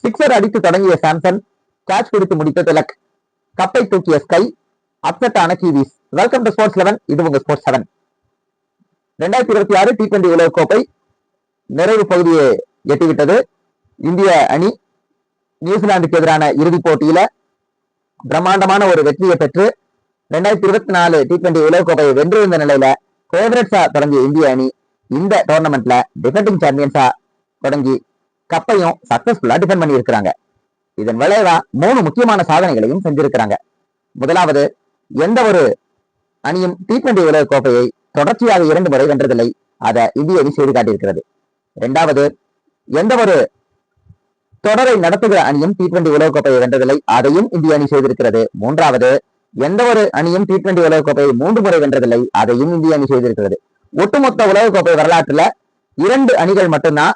Sixer அடித்து தொடங்கிய Samson catch பிடித்து முடித்த திலக், கப்பை தூக்கிய ஸ்கை, அப்செட் ஆன கிவீஸ். Welcome to sports 11. இது உங்க ஸ்போர்ட்ஸ் 7. 2026 T20 உலகக்கோப்பை நிறைவு பகுதியை எட்டிவிட்டது. இந்திய அணி நியூசிலாந்துக்கு எதிரான இறுதிப் போட்டியில பிரம்மாண்டமான ஒரு வெற்றியை பெற்று 2024 T20 உலகக்கோப்பையை வென்றிருந்த நிலையில ஃபேவரட்ஸா தொடங்கிய இந்திய அணி இந்த டோர்னமெண்ட்ல டிஃபெண்டிங் சாம்பியன்ஸா தொடங்கி கப்பையும் சக்சஸ்ஃபுல்லா டிஃபெண்ட் பண்ணி இருக்கிறாங்க. இதன் விளைவா 3 முக்கியமான சாதனைகளையும் செஞ்சிருக்கிறாங்க. முதலாவது, எந்த ஒரு அணியும் T20 உலகக்கோப்பையை தொடர்ச்சியாக 2 முறை வென்றதில்லை. அதை இந்திய அணி செய்து காட்டியிருக்கிறது. இரண்டாவது, எந்த ஒரு தொடரை நடத்துகிற அணியும் T20 உலகக்கோப்பையை வென்றதில்லை. அதையும் இந்திய அணி செய்திருக்கிறது. மூன்றாவது, எந்த ஒரு அணியும் T20 உலகக்கோப்பையை 3 முறை வென்றதில்லை. அதையும் இந்திய அணி செய்திருக்கிறது. ஒட்டுமொத்த உலகக்கோப்பை வரலாற்றுல 2 அணிகள் மட்டும்தான்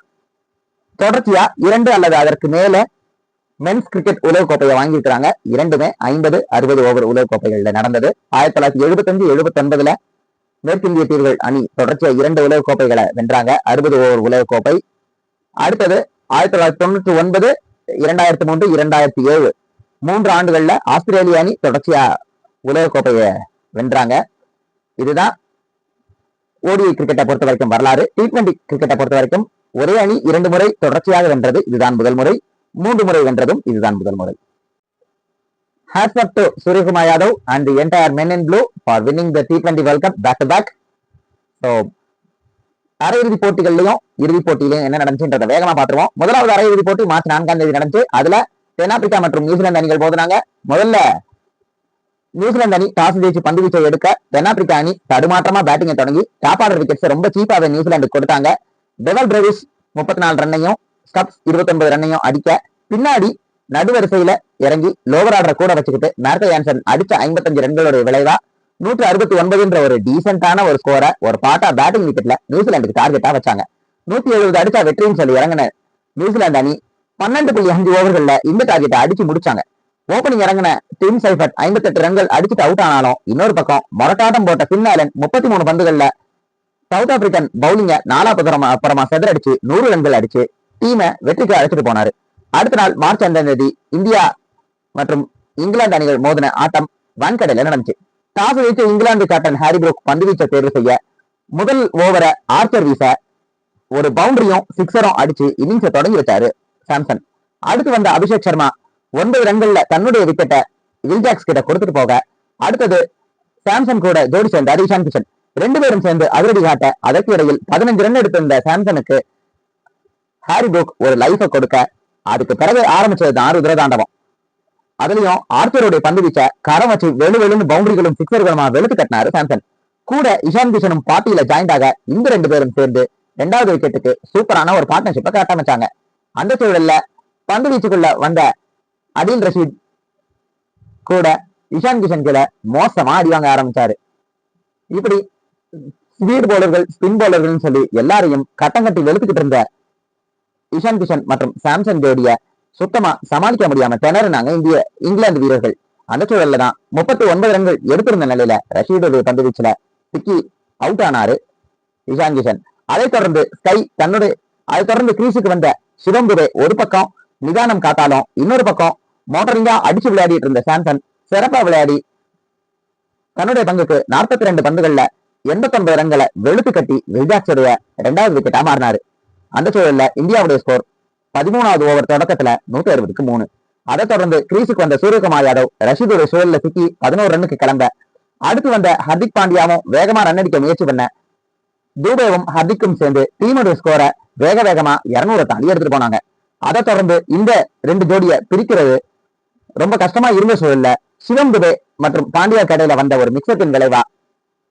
தொடர்ச்சியா 2 அல்லது அதற்கு மேல மென்ஸ் கிரிக்கெட் உலகக்கோப்பையை வாங்கியிருக்கிறாங்க. இரண்டுமே 50-60 ஓவர் உலகக்கோப்பைகள்ல நடந்தது. 1975-79 மேற்கிந்திய தீவுகள் அணி தொடர்ச்சியா 2 உலகக்கோப்பைகளை வென்றாங்க, 60 ஓவர் உலகக்கோப்பை. அடுத்தது 1999, 2003, 2007 3 ஆண்டுகள்ல ஆஸ்திரேலிய அணி தொடர்ச்சியா உலகக்கோப்பையை வென்றாங்க. இதுதான் ஓடிஐ கிரிக்கெட்டை பொறுத்த வரைக்கும் வரலாறு. T20 கிரிக்கெட்டை பொறுத்த வரைக்கும் ஒரே அணி 2 முறை தொடர்ச்சியாக வென்றது இதுதான் முதல் முறை. 3 முறை வென்றதும் இதுதான் முதல் முறை. Hats off to Suryakumar Yadav and the entire men in blue for winning the T20 World Cup back to back. So அரையிறுதி போட்டிகள்லயும் இறுதி போட்டியிலையும் என்ன நடந்துச்சுன்றத வேகமா பாத்துருவோம். முதலாவது அரையிறுதி போட்டி மார்ச் 4ஆம் தேதி நடந்துச்சு. அதுல தென்னாப்பிரிக்கா மற்றும் நியூசிலாந்து அணிகள் மோதினாங்க. முதல்ல நியூசிலாந்து அணி டாஸ் ஜெயிச்சு பந்து வீச்சை எடுக்க தென்னாப்பிரிக்கா அணி தடுமாற்றமா பேட்டிங்கை தொடங்கி டாப் ஆர்டர் விக்கெட்ஸ் ரொம்ப சீப்பாக நியூசிலாந்துக்கு கொடுத்தாங்க. டெவல் பிரேவிஸ் 34 ரன்னையும் ஸ்டப்ஸ் 29 ரன்னையும் அடிக்க பின்னாடி நடுவரிசையில இறங்கி லோவர் ஆர்டரை கூட வச்சுக்கிட்டு மார்க்கோ யான்சன் அடிச்ச 55 ரன்களுடைய விளைவா 169 ஒரு டீசென்டான ஒரு ஸ்கோரை ஒரு பாட்டா பேட்டிங் விக்கெட்ல நியூசிலாந்துக்கு டார்கெட்டா வச்சாங்க. 170 அடிச்சா வெற்றின்னு சொல்லி இறங்கின நியூசிலாந்து அணி 12.5 ஓவர்கள்ல இந்த டார்கெட்டை அடிச்சு முடிச்சாங்க. ஓபனிங் இறங்கின டிம் சைஃபர்ட் 58 ரன்கள் அடிச்சுட்டு அவுட் ஆனாலும் இன்னொரு பக்கம் மொரட்டாட்டம் போட்ட பின் ஆலன் 33 பந்துகள்ல சவுத் ஆப்பிரிக்கன் பவுலிங்க 4 அப்புறமா செதறடிச்சு 100 ரன்கள் அடிச்சு டீமை வெற்றிக்கு அழைச்சிட்டு போனாரு. அடுத்த நாள் மார்ச் 5ஆம் தேதி இந்தியா மற்றும் இங்கிலாந்து அணிகள் மோதின ஆட்டம் வான்கடையில நடந்துச்சு. டாஸ் ஜெயிச்ச இங்கிலாந்து கேப்டன் ஹாரி புரூக் பந்து வீச்சை தேர்வு செய்ய முதல் ஓவரை ஆர்ச்சர் வீச ஒரு பவுண்டரியும் சிக்ஸரும் அடிச்சு இன்னிங்ஸை தொடங்கி வச்சாரு சாம்சன். அடுத்து வந்த அபிஷேக் சர்மா 9 ரன்கள்ல தன்னுடைய விக்கெட்டை வில்ஜாக்ஸ் கிட்ட கொடுத்துட்டு போக அடுத்தது சாம்சன் கூட ஜோடி சேர்ந்தார் இஷான் கிஷன். 2 பேரும் சேர்ந்து அதிரடி காட்ட அதற்கு இடையில் 15 ரன் எடுத்திருந்த சாம்சனுக்கு ஹாரி புரூக் ஒரு லைஃபை கொடுக்க அதுக்கு பிறகு ஆரம்பிச்சது ருத்ரதாண்டவம். அதுலயும் ஆர்ச்சருடைய பந்து வீச்ச கரம் வச்சு வெளுன்னு பவுண்டரிகளும் சிக்ஸர்களுமா வெளுத்து கட்டினாரு சாம்சன். கூட இஷான் கிஷனும் பாட்டியில ஜாயிண்ட் ஆக இந்த 2 பேரும் சேர்ந்து 2வது விக்கெட்டுக்கு சூப்பரான ஒரு பார்ட்னர்ஷிப்பை கட்டமைச்சாங்க. அந்த சூழல்ல பந்து வீச்சுக்குள்ள வந்த அடில் ரஷீத் கூட இஷான் கிஷன் கீழ மோசமா அடி வாங்க ஆரம்பிச்சாரு. இப்படி ஸ்பீட் பவுலர்கள் ஸ்பின் பவுலர்கள் சொல்லி எல்லாரையும் கட்டம் கட்டி வெளுத்துக்கிட்டு இருந்த இஷான் கிஷன் மற்றும் சாம்சன் ஜோடிய சுத்தமா சமாளிக்க முடியாம திணறினாங்க இங்கிலாந்து வீரர்கள். அந்த சூழல்ல தான் 39 ரன்கள் எடுத்திருந்த நிலையில ரஷீதுடைய பந்து வீச்சுல சிக்கி அவுட் ஆனாரு இஷான் கிஷன். அதைத் தொடர்ந்து கிரீஸுக்கு வந்த சிவம் துபே ஒரு பக்கம் நிதானம் காத்தாலும் இன்னொரு பக்கம் மோட்டரிங்கா அடிச்சு விளையாடிட்டு இருந்த சாம்சன் சிறப்பா விளையாடி தன்னுடைய பங்குக்கு 42 பந்துகள்ல 89 ரன்களை வெளுத்து கட்டி வில்ஜாக்ஸுடைய 2வது விக்கெட்டா மாறினாரு. அந்த சூழல்ல இந்தியாவுடைய ஸ்கோர் 13வது ஓவர் தொடக்கத்துல 160க்கு 3. அதை தொடர்ந்து கிரீஸுக்கு வந்த சூரியகுமார் யாதவ் ரஷீதுடைய சூழல்ல சிக்கி 11 ரன்னுக்கு கிளம்ப அடுத்து வந்த ஹர்திக் பாண்டியாவும் வேகமா ரன் அடிக்க முயற்சி பண்ண தூபேவும் ஹர்திக்கும் சேர்ந்து டீமுடைய ஸ்கோரை வேகமா 200 தாண்டி எடுத்துட்டு போனாங்க. அதை தொடர்ந்து இந்த 2 ஜோடியை பிரிக்கிறது ரொம்ப கஷ்டமா இருந்த சூழல்ல சிவம் துபே மற்றும் பாண்டியா கடையில வந்த ஒரு மிக்சப்பின் விளைவா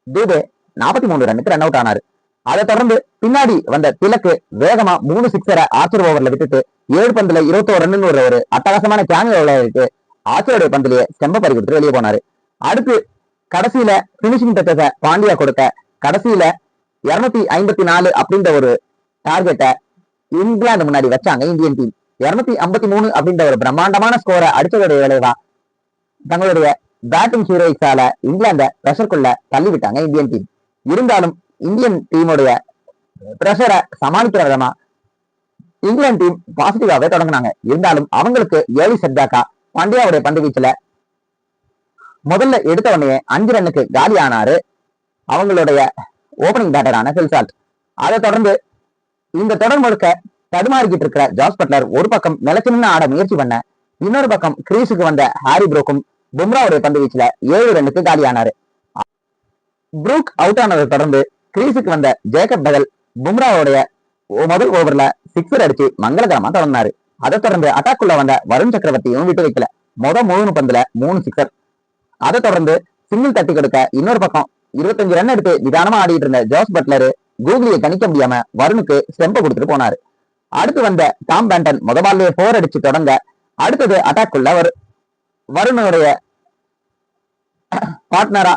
தூபே 43 ரன்னுக்கு ரன் அவுட் ஆனாரு. அதை தொடர்ந்து பின்னாடி வந்த திலக்கு வேகமா 3 சிக்ஸரை ஆர்ச்சர் ஓவர்ல விட்டுட்டு 7 பந்துல 21 ரன் ஒரு அட்டகாசமான கேமியோ விளையாட்டு ஆர்ச்சருடைய பந்துலயே ஸ்டெம்ப பறி கொடுத்து வெளியே போனாரு. அடுத்து கடைசியில பினிஷிங் டச்சஸ பாண்டியா கொடுக்க கடைசியில 254 அப்படின்ற ஒரு டார்கெட்டை இங்கிலாந்து முன்னாடி வச்சாங்க இந்தியன் டீம். 253 அப்படின்ற ஒரு பிரம்மாண்டமான ஸ்கோரை அடிச்சதுடைய விளைவா தங்களுடைய பேட்டிங் ஹீரோயிக்ஸால இங்கிலாந்த பிரஷருக்குள்ள தள்ளி விட்டாங்க இந்தியன் டீம். இருந்தாலும் இந்தியன் டீமுடைய பிரஷரை சமாளிக்கிற விதமா இங்கிலாந்து டீம் பாசிட்டிவாவே தொடங்கினாங்க. இருந்தாலும் அவங்களுக்கு ஏர்லி செட்பேக்கா பாண்டியாவுடைய பந்து வீச்சுல முதல்ல எடுத்த உடனே 5 ரன்னுக்கு காலி ஆனாரு அவங்களுடைய ஓபனிங் பேட்டரான பில்சால்ட். அதை தொடர்ந்து இந்த தொடர் முழுக்க தடுமாறிக்கிட்டு இருக்கிற ஜாஸ் பட்லர் ஒரு பக்கம் நிலச்சு நின்று ஆட முயற்சி பண்ண, இன்னொரு பக்கம் கிரீஸுக்கு வந்த ஹாரி புரூக்கும் பும்ராவுடைய பந்து வீச்சுல 7 ரன்னுக்கு காலியானாரு. புரூக் அவுட் ஆனதை தொடர்ந்து கிரீஸுக்கு வந்த ஜேக்கப் பெதல் பும்ராவுடைய முதல் ஓவர்ல 6 அடிச்சு மங்களகரமா தொடங்கினாரு. அதை தொடர்ந்து அட்டாக்குள்ள வந்த வருண் சக்கரவர்த்தியும் விட்டு வைக்கல. 3 பந்துல 3 சிக்ஸர். அதை தொடர்ந்து சிங்கிள் தட்டி கொடுக்க இன்னொரு பக்கம் 25 ரன் எடுத்து நிதானமா ஆடிட்டு இருந்த ஜோஸ் பட்லர் கூகுளியை கணிக்க முடியாம வருணுக்கு ஸ்டெம்ப கொடுத்துட்டு போனாரு. அடுத்து வந்த டாம் பேண்டன் முதல்ல 4 அடிச்சு தொடங்க, அடுத்தது அட்டாக்குள்ள வருணுடைய பார்ட்னரா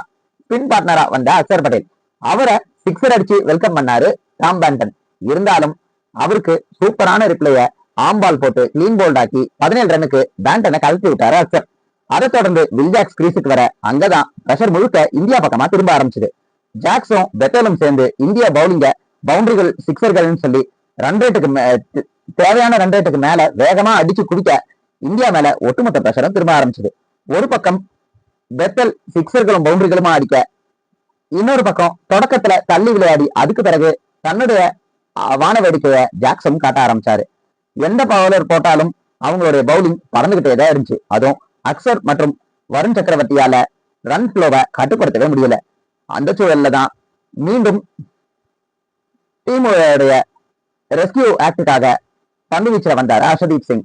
பின் பார்ட்னரா வந்த அக்சர் பட்டேல் அவரை 6 அடிச்சு வெல்கம் பண்ணாரு டாம் பேண்டன். இருந்தாலும் அவருக்கு சூப்பரான ரிப்ளைய ஆம்பால் போட்டு கிளீன் போல்ட் ஆக்கி 17 ரன்னுக்கு பேண்டனை கலத்தி விட்டாரு அக்சர். அதை தொடர்ந்து வில் ஜாக்ஸ் கிரீஸுக்கு வர, அங்கதான் பிரஷர் முழுக்க இந்தியா பக்கமா திரும்ப ஆரம்பிச்சது. ஜாக்ஸும் பெத்தலும் சேர்ந்து இந்தியா பவுலிங்க பவுண்டரிகள் சிக்ஸர்கள்னு சொல்லி ரன் ரேட்டுக்கு தேவையான ரன் ரேட்டுக்கு மேல வேகமா அடிச்சு குடிக்க இந்தியா மேல ஒட்டுமொத்த பிரஷரும் திரும்ப ஆரம்பிச்சது. ஒரு பக்கம் பெத்தல் சிக்ஸர்களும் பவுண்டரிகளுமா அடிக்க, இன்னொரு பக்கம் தொடக்கத்துல தள்ளி விளையாடி அதுக்கு பிறகு தன்னுடைய வான வேடிக்கைய ஜாக்சன் காட்ட ஆரம்பிச்சாரு. எந்த பவுலர் போட்டாலும் அவங்களுடைய பவுலிங் பறந்துகிட்டே தான் இருந்துச்சு. அதுவும் அக்சர் மற்றும் வருண் சக்கரவர்த்தியால ரன் ஃப்ளோவை கட்டுப்படுத்தவே முடியல. அந்த சூழல்ல தான் மீண்டும் டீமுடைய ரெஸ்கியூ ஆக்டுக்காக பந்து வீச்சுல வந்தாரு ஹர்ஷதீப் சிங்.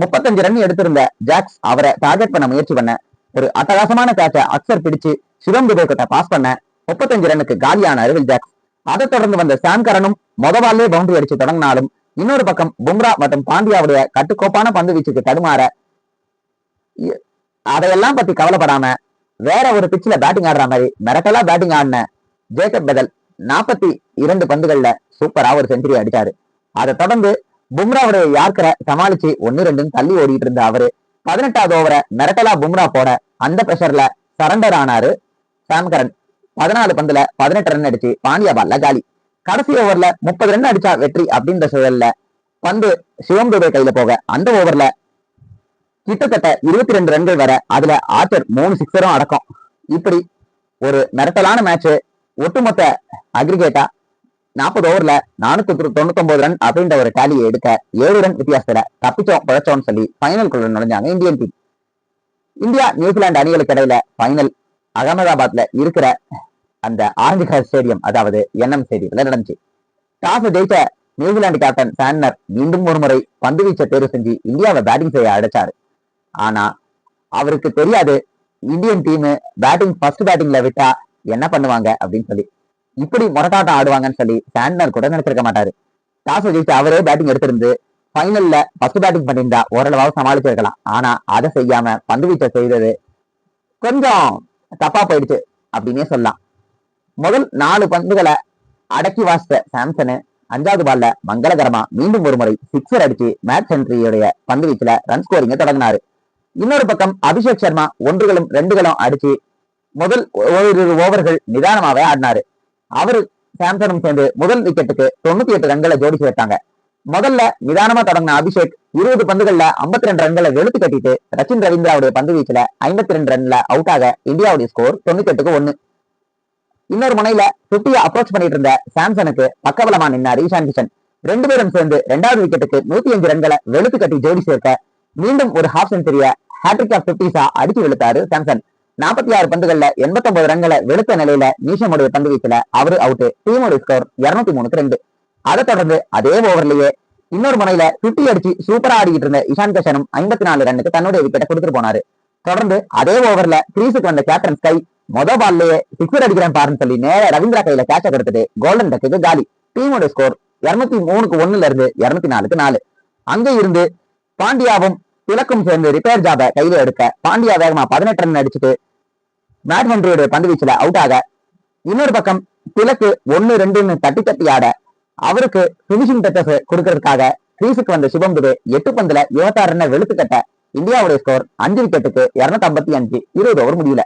35 ரன் எடுத்திருந்த ஜாக்ஸ் அவரை டார்கெட் பண்ண முயற்சி பண்ண, ஒரு அட்டகாசமான கேட்சை அக்சர் பிடிச்சு சிவம் துபே கிட்ட பாஸ் பண்ண 35 ரன்னுக்கு காலியானாரு வில் ஜாக்ஸ். அதை தொடர்ந்து வந்த சாம் கரனும் முதல்ல பவுண்டரி அடிச்சு தொடங்கினாலும், இன்னொரு பக்கம் பும்ரா மற்றும் பாண்டியாவுடைய கட்டுக்கோப்பான பந்து வீச்சுக்கு தடுமாற, அதையெல்லாம் பத்தி கவலைப்படாம வேற ஒரு பிச்சில பேட்டிங் ஆடுற மாதிரி மிரட்டலா பேட்டிங் ஆடின ஜேக்கப் பெதல் 42 பந்துகள்ல சூப்பரா ஒரு செஞ்சுரி அடிச்சாரு. அதை தொடர்ந்து பும்ராவுடைய யார்கரை சமாளிச்சு 1-2 தள்ளி ஓடிட்டு இருந்த அவரு 18வது ஓவரை மிரட்டலா பும்ரா போட, அந்த பிரஷர்ல சரண்டர் ஆனாரு சாம் கரன். 14 பந்துல 18 ரன் அடிச்சு பாண்டியா பால்ல காலி. கடைசி ஓவர்ல 30 ரன் அடிச்சா வெற்றி அப்படின்ற சூழல்ல பந்து சிவம் துபே கையில போக, அந்த ஓவர்ல கிட்டத்தட்ட 22 ரன்கள் வர, அதுல ஆர்ச்சர் 3 சிக்ஸரும் அடக்கம். இப்படி ஒரு மிரட்டலான மேட்ச். ஒட்டுமொத்த அக்ரிகேட்டா 40 ஓவர்ல 499 ரன் அப்படின்ற ஒரு டேலியை எடுக்க 7 ரன் வித்தியாசத்துல தப்பிச்சோம் பிழைச்சோம்னு சொல்லி ஃபைனலுக்குள்ள நுழைஞ்சாங்க இந்தியன் டீம். இந்தியா நியூசிலாந்து அணிகளுக்கு இடையில ஃபைனல் அகமதாபாத்ல இருக்கிற அந்த ஆரஞ்சு கலர் ஸ்டேடியம், அதாவது என்எம் ஸ்டேடியம்ல நடந்துச்சு. டாஸ் ஜெயிச்ச நியூசிலாந்து கேப்டன் சாண்டனர் மீண்டும் ஒரு முறை பந்து வீச்சை தேர்வு செஞ்சு இந்தியாவை பேட்டிங் செய்ய அழைச்சாரு. ஆனா அவருக்கு தெரியாது இந்தியன் டீம் பேட்டிங் ஃபர்ஸ்ட் பேட்டிங்ல விட்டா என்ன பண்ணுவாங்க அப்படின்னு சொல்லி. இப்படி முரட்டாட்டம் ஆடுவாங்கன்னு சொல்லி சாண்டனர் கூட நினைச்சிருக்க மாட்டாரு. டாஸ் ஜெயிச்சு அவரே பேட்டிங் எடுத்திருந்து ஃபைனல்ல ஃபர்ஸ்ட் பேட்டிங் பண்ணியிருந்தா ஓரளவாக சமாளிச்சிருக்கலாம். ஆனா அதை செய்யாம பந்து வீச்சை செய்தது கொஞ்சம் தப்பா போயிடுச்சு அப்படின்னே சொல்லலாம். முதல் 4 பந்துகளை அடக்கி வாசித்த சாம்சனு 5வது பால்ல மங்களகரமா மீண்டும் ஒரு முறை 6 அடிச்சு மேட்ச் சென்ட்ரியோடைய பந்து வீச்சுல ரன் ஸ்கோரிங்க தொடங்கினாரு. இன்னொரு பக்கம் அபிஷேக் சர்மா 1களும் 2களும் அடிச்சு முதல் ஓவர்கள் நிதானமாவே ஆடினாரு. அவரு சாம்சனும் சேர்ந்து முதல் விக்கெட்டுக்கு 98 ரன்களை ஜோடி சேர்த்தாங்க. முதல்ல நிதானமா தொடங்கின அபிஷேக் 20 பந்துகள்ல 52 ரன்களை வெளுத்து கட்டிட்டு ரச்சின் ரவீந்திராவுடைய பந்து வீச்சுல 52 ரன்ல அவுட் ஆக இந்தியாவுடைய ஸ்கோர் 98-1. இன்னொரு முனையில 50 அப்ரோச் பண்ணிட்டு இருந்த சாம்சனுக்கு பக்கபலமா நின்னார் ஈஷான் கிஷன். 2 பேரும் சேர்ந்து 2வது விக்கெட்டுக்கு 105 ரன்களை வெளுத்து கட்டி ஜோடி சேர்க்க மீண்டும் ஒரு ஹாஃப் செஞ்சுரிய ஹேட்ரிக் ஆஃப் 50s அடிச்சு வெளுத்தாரு சாம்சன். 46 பந்துகள்ல 89 ரன்களை வெளுத்த நிலையில நீஷமுடைய பந்து வீச்சுல அவரு அவுட். டீமோட ஸ்கோர் 203-2. அதை தொடர்ந்து அதே ஓவர்லயே இன்னொரு முனையில 50 அடிச்சு சூப்பரா ஆடிக்கிட்டு இருந்த இஷான் கிஷனும் 54 ரன்னுக்கு தன்னுடைய விக்கெட்டை கொடுத்துட்டு போனாரு. தொடர்ந்து அதே ஓவர்ல கிரீஸுக்கு வந்த கேப்டன் ஸ்கை பால்லயே 6 அடிக்கிறேன் பாருன்னு சொல்லி நேர ரவீந்திரா கையில கேட்ச கொடுத்துட்டு கோல்டன் டக்குக்கு காலி. டீமோட ஸ்கோர் 203-1 இருந்து 204-4. அங்க இருந்து பாண்டியாவும் திலக்கும் சேர்ந்து ரிப்பேர் ஜாப கையில எடுக்க பாண்டியா வேகமா 18 ரன் அடிச்சுட்டு மேட் ஹென்ரியோட பந்து வீச்சுல அவுட் ஆக, இன்னொரு பக்கம் திலக்கு 1-2 தட்டி தட்டி ஆட அவருக்கு பினிஷிங் டச்சஸ் கொடுக்கறதுக்காக கிரீஸுக்கு வந்த சிவம் துபே 8 பந்துல 26 ரன்னை வெளுத்து கட்ட இந்தியாவுடைய ஸ்கோர் 5 விக்கெட்டுக்கு 255. 20 ஓவர் முடியல.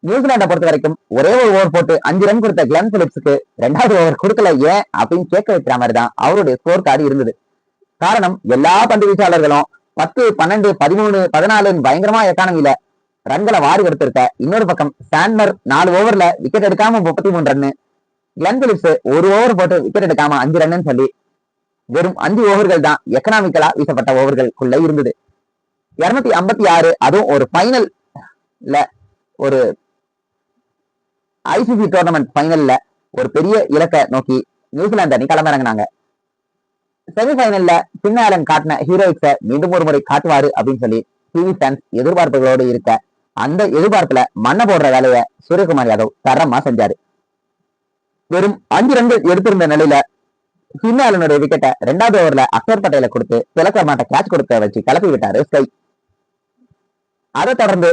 நியூசிலாண்டை பொறுத்த வரைக்கும் ஒரே ஒரு ஓவர் போட்டு 5 ரன் கொடுத்த கிளென் பிலிப்ஸுக்கு 2வது ஓவர் கொடுக்கல ஏன் அப்படின்னு கேட்க வைக்கிற மாதிரி தான் அவருடைய ஸ்கோர் கார்டு இருந்தது. காரணம் எல்லா பந்து வீச்சாளர்களும் 10, 12, 13, 14 பயங்கரமா எக்கானமில ரன்களை வாரி எடுத்திருக்க. இன்னொரு பக்கம் சாண்ட்னர் 4 ஓவர்ல விக்கெட் எடுக்காம 33 ரன்னு, கிளென் பிலிப்ஸ் 1 ஓவர் போட்டு விக்கெட் எடுக்காம 5 ரன்னு சொல்லி வெறும் 5 ஓவர்கள் தான் எக்கனாமிக்கலா வீசப்பட்ட ஓவர்களுக்குள்ள இருந்தது. 256, அதுவும் ஒரு பைனல்ல, ஒரு ஐசிசி டோர்னமெண்ட் பைனல்ல ஒரு பெரிய இலக்கை நோக்கி நியூசிலாந்து அணி களமிறங்கினாங்க. செமிபைனல்ல பின் ஆலன் காட்டின ஹீரோயிக்ஸ மீண்டும் ஒரு முறை காட்டுவாரு அப்படின்னு சொல்லி டிவி ஃபேன்ஸ் எதிர்பார்ப்புகளோடு இருக்க, அந்த எதிர்பார்ப்புல மண்ணை போடுற வேலையை சூரியகுமார் யாதவ் தரமா செஞ்சாரு. வெறும் 5 ரன்கள் எடுத்திருந்த நிலையில பின் ஆலனுடைய விக்கெட்டை 2வது ஓவர்ல அக்சர் பட்டேல கொடுத்து திலக் வர்மாட்ட கேட்ச் கொடுக்க வச்சு கிளப்பி விட்டாரு ஸ்கை. அதை தொடர்ந்து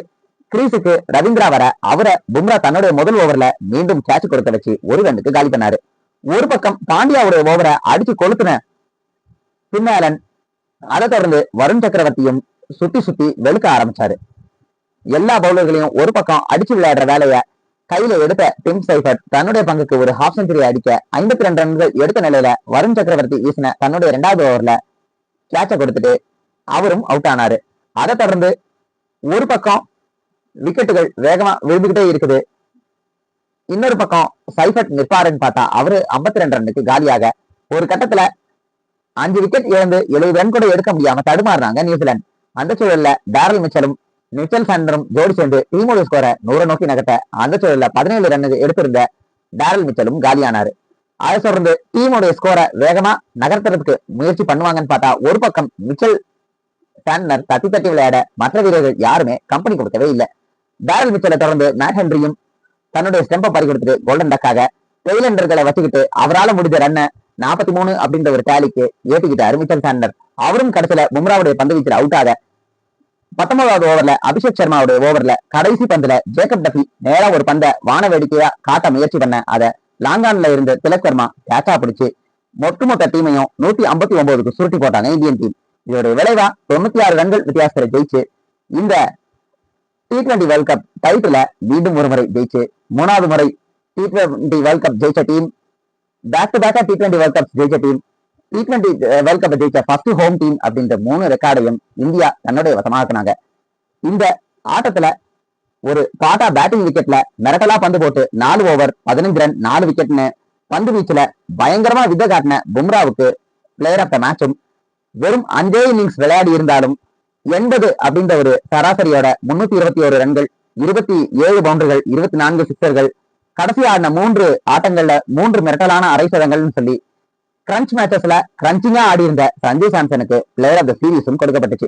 கிரீஸுக்கு ரவீந்திரா வர, அவரை பும்ரா தன்னுடைய முதல் ஓவர்ல மீண்டும் கேட்ச் கொடுக்க வச்சு 1 ரன்னுக்கு காலி பண்ணாரு. ஒரு பக்கம் பாண்டியாவுடைய ஓவரை அடிச்சு கொளுத்துன பின் ஆலன் அதை தொடர்ந்து வருண் சக்கரவர்த்தியும் சுத்தி சுத்தி வெளுக்க ஆரம்பிச்சாரு. எல்லா பவுலர்களையும் ஒரு பக்கம் அடிச்சு விளையாடுற வேலைய கையில எடுத்த டிம் சைஃபர்ட் தன்னுடைய பங்குக்கு ஒரு ஹாஃப் செஞ்சுரி அடிக்க 52 ரன்கள் எடுத்த நிலையில வருண் சக்கரவர்த்தி வீசின தன்னுடைய 2வது ஓவர்ல கேட்ச கொடுத்துட்டு அவரும் அவுட் ஆனாரு. அதை தொடர்ந்து ஒரு பக்கம் விக்கெட்டுகள் வேகமா விழுந்துகிட்டே இருக்குது. இன்னொரு பக்கம் சைஃபர்ட் நிற்பாருன்னு பார்த்தா அவரு 52 ரன்னுக்கு காலியாக ஒரு கட்டத்துல 5 விக்கெட் இழந்து 70 ரன் கூட எடுக்க முடியாம தடுமாறுறாங்க நியூசிலாந்து. அந்த சூழல்ல டாரல் மிச்சலும் மிச்சல் சாண்டரும் ஜோடி சேர்ந்து டீமோட ஸ்கோர 100 நோக்கி நகர்த்த, அந்த சூழல்ல 17 ரன்னுக்கு எடுத்திருந்த டாரல் மிச்சலும் காலியானாரு. அதை தொடர்ந்து டீமோடைய ஸ்கோரை வேகமா நகர்த்துறதுக்கு முயற்சி பண்ணுவாங்கன்னு பார்த்தா ஒரு பக்கம் மிச்சல் சாண்டர் தட்டி விளையாட மற்ற வீரர்கள் யாருமே கம்பெனி கொடுக்கவே இல்லை. டாரல் மிச்சலை தொடர்ந்து மேட் ஹென்ரியும் தன்னுடைய ஸ்டெம்பை பறி கொடுத்துட்டு கோல்டன் டக்காக டெய்லண்டர்களை வச்சுக்கிட்டு அவரால் முடிஞ்ச ரன்னை 43 அப்படின்ற ஒரு டேலிக்கு ஏற்றிக்கிட்டாரு மிச்சல் சாண்டர். அவரும் கடைசியில பும்ராவுடைய பந்து வீச்சில் அவுட் ஆக 19வது ஓவர்ல அபிஷேக் சர்மாவுடைய ஓவர்ல கடைசி பந்துல ஜேக்கப் டஃபி நேரா ஒரு பந்தை வான வேடிக்கையா காட்ட முயற்சி பண்ண, அதை லாங்கான்ல இருந்து திலக் வர்மா கேட்சா பிடிச்சு ஒட்டுமொத்த டீமையும் 159க்கு சுருட்டி போட்டாங்க இந்தியன் டீம். இதோட விளைவா 96 ரன்கள் வித்தியாசத்துல ஜெயிச்சு இந்த T20 வேர்ல்ட் கப் டைட்டில மீண்டும் ஒரு முறை ஜெயிச்சு 3வது முறை T20 வேர்ல்ட் கப் ஜெயிச்ச டீம், பேக் டு பேக்கா T20 வேர்ல்ட் கப் ஜெயிச்ச டீம், T20 வேர்ல்ட் கப் ஜெயிச்ச ஃபர்ஸ்ட் ஹோம் டீம் அப்படின்ற 3 ரெக்கார்டையும் இந்தியா தன்னுடைய வசமாக்குனாங்க. இந்த ஆட்டத்துல ஒரு பாட்டா பேட்டிங் விக்கெட்ல மிரட்டலா பந்து போட்டு 4 ஓவர் 15 ரன் 4 விக்கெட்னு பந்து வீச்சுல பயங்கரமா வித்த காட்டின பும்ராவுக்கு பிளேயர் ஆஃப் த மேட்சும், வெறும் 5 இன்னிங்ஸ் விளையாடி இருந்தாலும் 80 அப்படின்ற ஒரு சராசரியோட 321 ரன்கள், 27 பவுண்டர்கள், 24 சிக்ஸர்கள், கடைசி ஆடின 3 ஆட்டங்கள்ல 3 மிரட்டலான அரை சதங்கள்னு சொல்லி கிரன்ச் மேட்சஸ்ல கிரன்ச்சிங்கா ஆடி இருந்த சஞ்சு சாம்சனுக்கு பிளேயர் ஆஃப் த சீரீஸும் கொடுக்கப்பட்டுச்சு.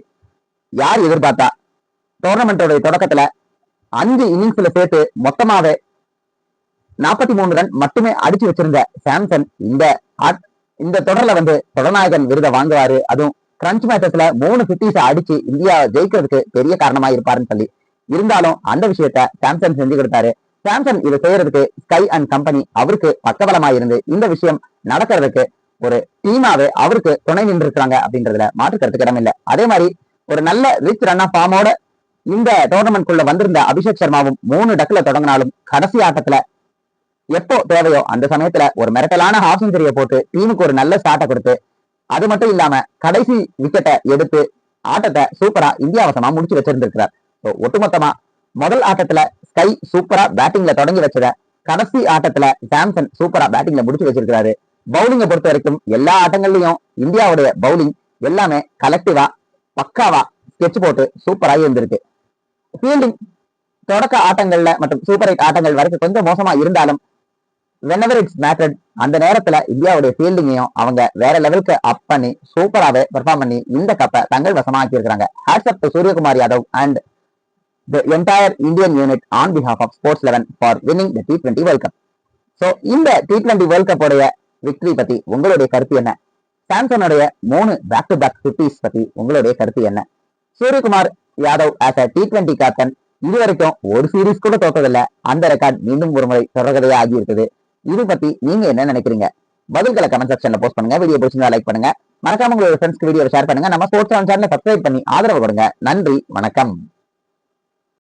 யார் எதிர்பார்த்தா டோர்னமெண்டோட தொடக்கத்துல 5 இன்னிங்ஸ்ல சேர்த்து மொத்தமாவே 43 ரன் மட்டுமே அடிச்சு வச்சிருந்த சாம்சன் இந்த தொடர்ல தொடர்நாயகன் விருதை வாங்குவாரு, அதுவும் கிரன்ச் மேட்சஸ்ல 3 50s அடிச்சு இந்தியா ஜெயிக்கிறதுக்கு பெரிய காரணமா இருப்பாருன்னு சொல்லி. இருந்தாலும் அந்த விஷயத்த சாம்சன் செஞ்சு கொடுத்தாரு. சாம்சன் இதை செய்யறதுக்கு ஸ்கை அண்ட் கம்பெனி அவருக்கு பக்கபலமா இருந்து இந்த விஷயம் நடக்கிறதுக்கு ஒரு டீமாவே அவருக்கு துணை நின்று இருக்காங்க அப்படின்றதுல மாற்றுக்கிறதுக்கு இடம் இல்லை. அதே மாதிரி ஒரு நல்ல ரிச் ரன் ஆஃப் ஃபார்மோட இந்த டோர்னமெண்ட் குள்ள வந்திருந்த அபிஷேக் சர்மாவும் 3 டக்குல தொடங்கினாலும் கடைசி ஆட்டத்துல எப்போ தேவையோ அந்த சமயத்துல ஒரு மிரட்டலான ஹாஃப் செஞ்சுரியை போட்டு டீமுக்கு ஒரு நல்ல ஸ்டார்ட்டை கொடுத்து, அது மட்டும் இல்லாம கடைசி விக்கெட்டை எடுத்து ஆட்டத்தை சூப்பரா இந்தியா வசமா முடிச்சு வச்சிருந்திருக்கிறார். ஒட்டுமொத்தமா முதல் ஆட்டத்துல ஸ்கை சூப்பரா பேட்டிங்ல தொடங்கி வச்சத கடைசி ஆட்டத்துல சாம்சன் சூப்பரா பேட்டிங்ல முடிச்சு வச்சிருக்காரு. பவுலிங்கை பொறுத்த வரைக்கும் எல்லா ஆட்டங்கள்லயும் இந்தியாவுடைய பவுலிங் எல்லாமே கலெக்டிவா பக்காவா ஸ்கெட்ச் போட்டு சூப்பராக இருந்திருக்கு. ஃபீல்டிங் தொடக்க ஆட்டங்கள்ல மற்றும் சூப்பர் 8 ஆட்டங்கள் வரைக்கும் கொஞ்சம் மோசமா இருந்தாலும் whenever it's mattered அந்த நேரத்துல இந்தியாவுடைய ஃபீல்டிங்கையும் அவங்க வேற லெவலுக்கு அப் பண்ணி சூப்பராகவே பெர்ஃபார்ம் பண்ணி இந்த கப்பை தங்கள் வசமாக்கி இருக்கிறாங்க. Hats off to Suryakumar Yadav and the entire Indian unit on behalf of Sports 11 for winning the T20 World Cup. So இந்த T20 World Cup உடைய விக்டரி பத்தி உங்களுடைய கருத்து என்ன? சாம்சனுடைய 3 பேக் டு பேக் 50s பத்தி உங்களுடைய கருத்து என்ன? Suryakumar Yadav as a T20 captain இதுவரைக்கும் ஒரு சீரீஸ் கூட தோத்ததில்லை. அந்த ரெக்கார்ட் மீண்டும் ஒரு முறை தொடர்கதையா ஆகி இருக்குது. இது பத்தி நீங்க என்ன நினைக்கிறீங்க? பதில்களை கமெண்ட் செக்ஷன்ல போஸ்ட் பண்ணுங்க. வீடியோ பிடிச்சிருந்தா லைக் பண்ணுங்க. மறக்காம உங்களோட ஃப்ரெண்ட்ஸ்க்கு வீடியோ ஷேர் பண்ணுங்க. நம்ம ஸ்போர்ட்ஸ் சேனலை சப்ஸ்கிரைப் பண்ணி ஆதரவு கொடுங்க. நன்றி, வணக்கம்.